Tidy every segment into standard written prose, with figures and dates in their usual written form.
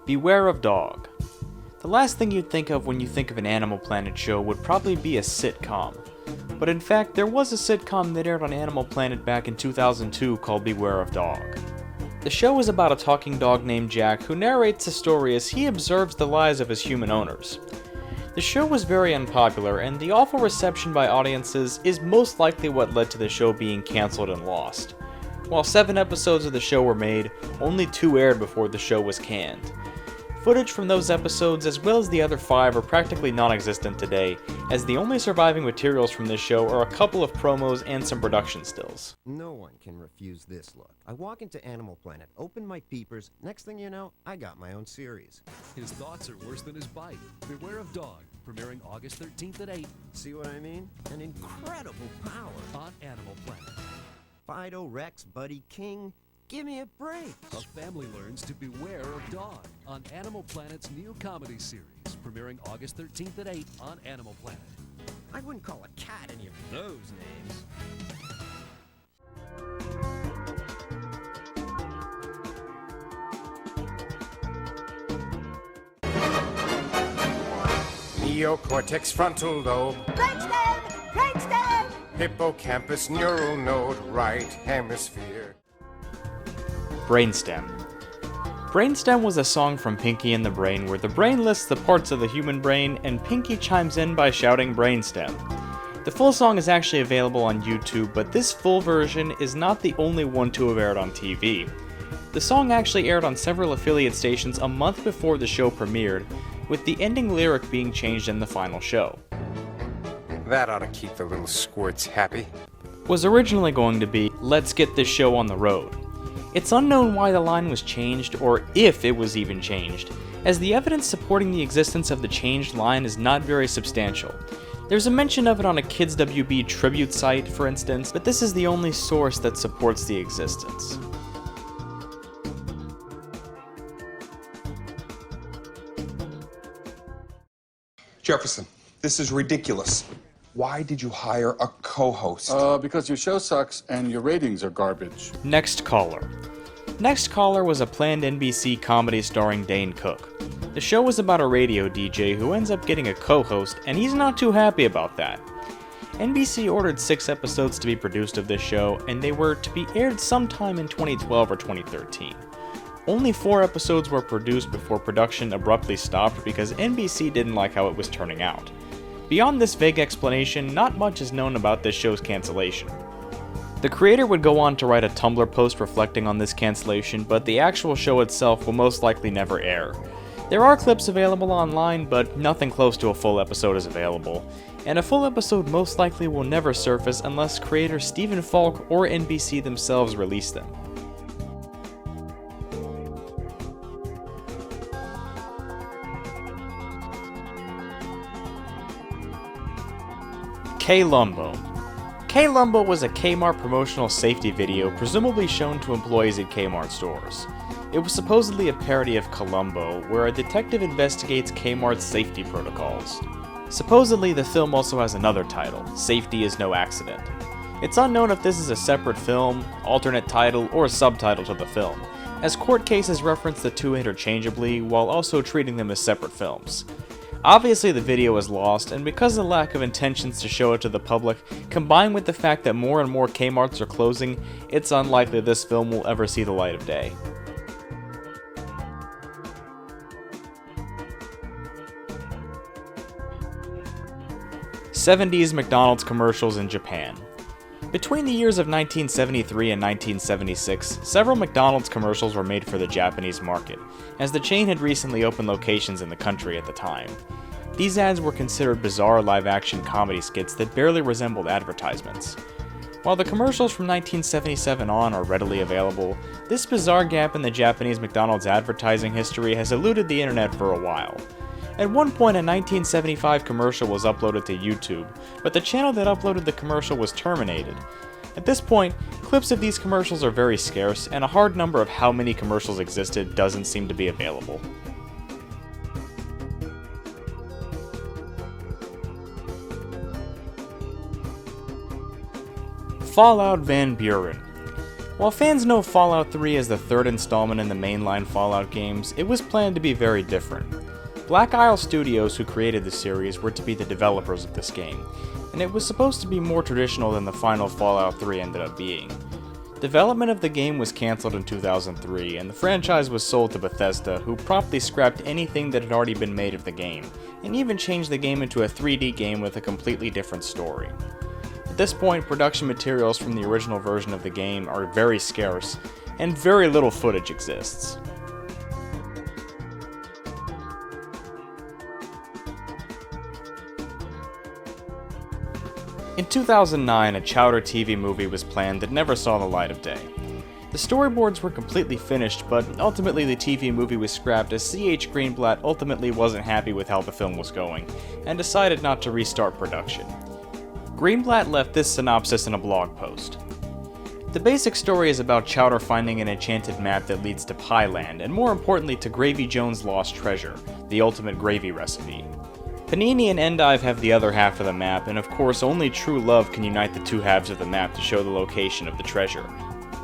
Beware of Dog. The last thing you'd think of when you think of an Animal Planet show would probably be a sitcom. But in fact, there was a sitcom that aired on Animal Planet back in 2002 called Beware of Dog. The show is about a talking dog named Jack who narrates a story as he observes the lives of his human owners. The show was very unpopular, and the awful reception by audiences is most likely what led to the show being cancelled and lost. While 7 episodes of the show were made, only 2 aired before the show was canned. Footage from those episodes, as well as the other 5, are practically non-existent today, as the only surviving materials from this show are a couple of promos and some production stills. No one can refuse this look. I walk into Animal Planet, open my peepers, next thing you know, I got my own series. His thoughts are worse than his bite. Beware of Dog, premiering August 13th at 8 See what I mean? An incredible power. on Animal Planet. Fido, Rex, Buddy, King, give me a break. A family learns to beware of Dog on Animal Planet's new comedy series, premiering August 13th at 8 on Animal Planet. I wouldn't call a cat any of those names. Neocortex frontal lobe, Brainstem! hippocampus neural node, right hemisphere. Brainstem. Brainstem was a song from Pinky and the Brain where the brain lists the parts of the human brain and Pinky chimes in by shouting Brainstem. The full song is actually available on YouTube, but this full version is not the only one to have aired on TV. The song actually aired on several affiliate stations a month before the show premiered, with the ending lyric being changed in the final show. That ought to keep the little squirts happy. Was originally going to be, "Let's get this show on the road." It's unknown why the line was changed, or if it was even changed, as the evidence supporting the existence of the changed line is not very substantial. There's a mention of it on a Kids WB tribute site, for instance, but this is the only source that supports the existence. Jefferson, this is ridiculous. Why did you hire a co-host? Because your show sucks and your ratings are garbage. Next Caller. Next Caller was a planned NBC comedy starring Dane Cook. The show was about a radio DJ who ends up getting a co-host, and he's not too happy about that. NBC ordered 6 episodes to be produced of this show, and they were to be aired sometime in 2012 or 2013. Only 4 episodes were produced before production abruptly stopped because NBC didn't like how it was turning out. Beyond this vague explanation, not much is known about this show's cancellation. The creator would go on to write a Tumblr post reflecting on this cancellation, but the actual show itself will most likely never air. There are clips available online, but nothing close to a full episode is available, and a full episode most likely will never surface unless creator Stephen Falk or NBC themselves release them. K-Lumbo. K-Lumbo was a Kmart promotional safety video presumably shown to employees at Kmart stores. It was supposedly a parody of Columbo, where a detective investigates Kmart's safety protocols. Supposedly, the film also has another title, Safety is No Accident. It's unknown if this is a separate film, alternate title, or subtitle to the film, as court cases reference the two interchangeably while also treating them as separate films. Obviously the video is lost, and because of the lack of intentions to show it to the public, combined with the fact that more and more Kmarts are closing, it's unlikely this film will ever see the light of day. '70s McDonald's commercials in Japan. Between the years of 1973 and 1976, several McDonald's commercials were made for the Japanese market, as the chain had recently opened locations in the country at the time. These ads were considered bizarre live-action comedy skits that barely resembled advertisements. While the commercials from 1977 on are readily available, this bizarre gap in the Japanese McDonald's advertising history has eluded the internet for a while. At one point, a 1975 commercial was uploaded to YouTube, but the channel that uploaded the commercial was terminated. At this point, clips of these commercials are very scarce, and a hard number of how many commercials existed doesn't seem to be available. Fallout Van Buren. While fans know Fallout 3 as the third installment in the mainline Fallout games, it was planned to be very different. Black Isle Studios, who created the series, were to be the developers of this game, and it was supposed to be more traditional than the final Fallout 3 ended up being. Development of the game was cancelled in 2003, and the franchise was sold to Bethesda, who promptly scrapped anything that had already been made of the game, and even changed the game into a 3D game with a completely different story. At this point, production materials from the original version of the game are very scarce, and very little footage exists. In 2009, a Chowder TV movie was planned that never saw the light of day. The storyboards were completely finished, but ultimately the TV movie was scrapped as C.H. Greenblatt ultimately wasn't happy with how the film was going, and decided not to restart production. Greenblatt left this synopsis in a blog post. The basic story is about Chowder finding an enchanted map that leads to Pie-Land, and more importantly to Gravy Jones' lost treasure, the ultimate gravy recipe. Panini and Endive have the other half of the map, and of course only true love can unite the two halves of the map to show the location of the treasure.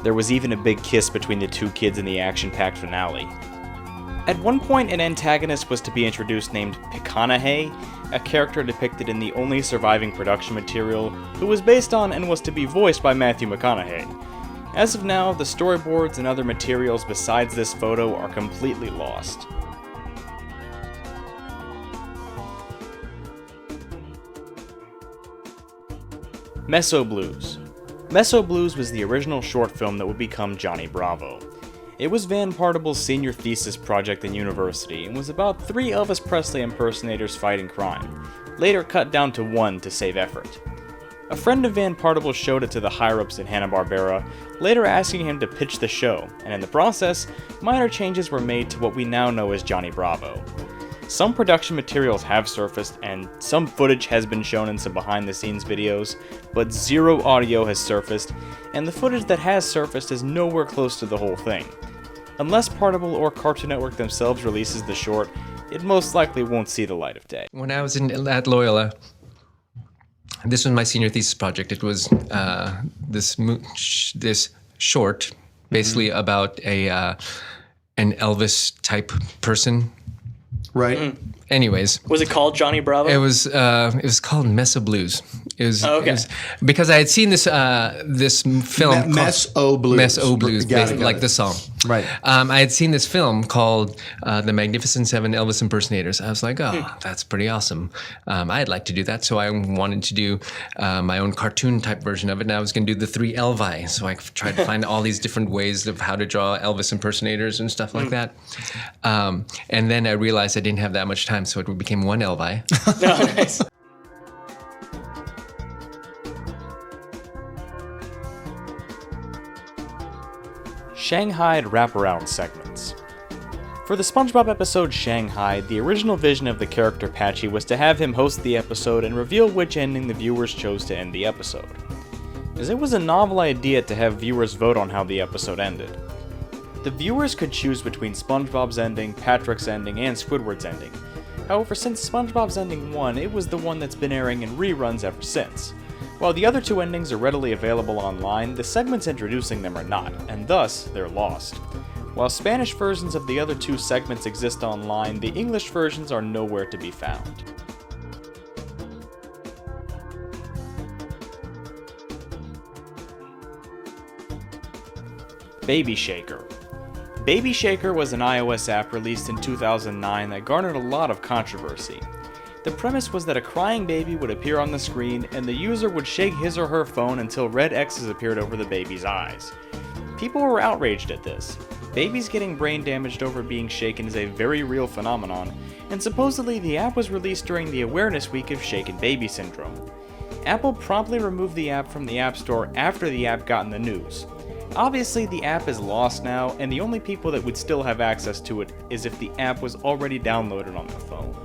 There was even a big kiss between the two kids in the action-packed finale. At one point an antagonist was to be introduced named Picanahay, a character depicted in the only surviving production material, who was based on and was to be voiced by Matthew McConaughey. As of now, the storyboards and other materials besides this photo are completely lost. Meso Blues. Meso Blues was the original short film that would become Johnny Bravo. It was Van Partible's senior thesis project in university and was about 3 Elvis Presley impersonators fighting crime, later cut down to 1 to save effort. A friend of Van Partible showed it to the higher-ups at Hanna-Barbera, later asking him to pitch the show, and in the process, minor changes were made to what we now know as Johnny Bravo. Some production materials have surfaced, and some footage has been shown in some behind-the-scenes videos, but zero audio has surfaced, and the footage that has surfaced is nowhere close to the whole thing. Unless Partible or Cartoon Network themselves releases the short, it most likely won't see the light of day. When I was at Loyola, this was my senior thesis project. It was this short, basically about an Elvis-type person. Right. Anyways, Was it called Johnny Bravo? it was called Meso Blues. It was because I had seen this film Meso Blues. Meso Blues, Got it. like the song. Right. I had seen this film called The Magnificent Seven Elvis Impersonators. I was like, oh, that's pretty awesome. I'd like to do that, so I wanted to do my own cartoon type version of it, and I was going to do the 3 Elvi. So I tried to find all these different ways of how to draw Elvis impersonators and stuff like that. And then I realized I didn't have that much time, so it became 1 Elvi. Oh, nice. Shanghaied wraparound segments. For the SpongeBob episode Shanghai, the original vision of the character Patchy was to have him host the episode and reveal which ending the viewers chose to end the episode, as it was a novel idea to have viewers vote on how the episode ended. The viewers could choose between SpongeBob's ending, Patrick's ending, and Squidward's ending. However, since SpongeBob's ending won, it was the one that's been airing in reruns ever since. While the other 2 endings are readily available online, the segments introducing them are not, and thus, they're lost. While Spanish versions of the other 2 segments exist online, the English versions are nowhere to be found. Baby Shaker. Baby Shaker was an iOS app released in 2009 that garnered a lot of controversy. The premise was that a crying baby would appear on the screen, and the user would shake his or her phone until red X's appeared over the baby's eyes. People were outraged at this. Babies getting brain damaged over being shaken is a very real phenomenon, and supposedly the app was released during the Awareness Week of Shaken Baby Syndrome. Apple promptly removed the app from the App Store after the app got in the news. Obviously, the app is lost now, and the only people that would still have access to it is if the app was already downloaded on their phone.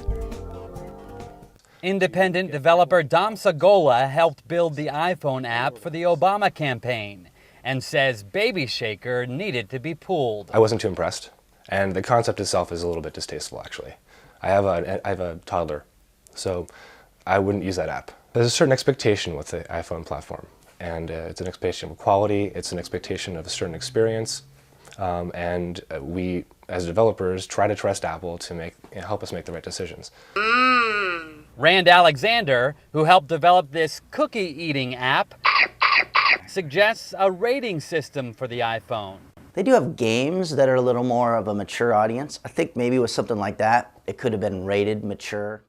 Independent developer Dom Sagola helped build the iPhone app for the Obama campaign and says Baby Shaker needed to be pulled. I wasn't too impressed, and the concept itself is a little bit distasteful, actually. I have a toddler, so I wouldn't use that app. There's a certain expectation with the iPhone platform, And it's an expectation of quality, it's an expectation of a certain experience, and we, as developers, try to trust Apple to help us make the right decisions. Rand Alexander, who helped develop this cookie-eating app, suggests a rating system for the iPhone. They do have games that are a little more of a mature audience. I think maybe with something like that, it could have been rated mature.